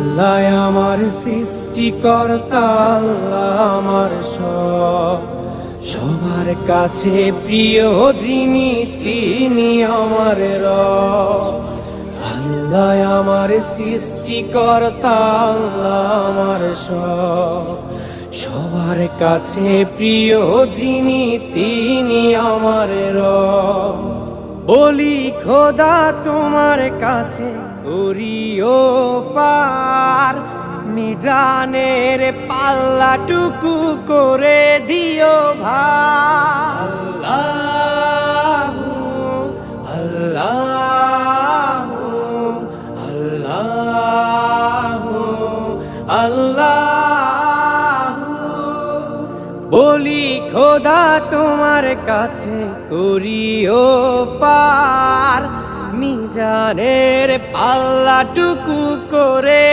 আল্লাহ আমার সৃষ্টিকর্তা, আল্লাহ আমার সবার কাছে প্রিয় যিনি তিনি আমার রব। আল্লাহ আমার সৃষ্টিকর্তা, আল্লাহ আমার সবার কাছে প্রিয় যিনি তিনি আমার রব। বলি খোদা তোমার কাছে করিও পার, মিজানের পাল্লাটুকু করে দিও ভার। আল্লাহ আল্লাহ আল্লাহ, বলি খোদা তোমার কাছে করিও পার, মিজানের পাল্লাটুকু করে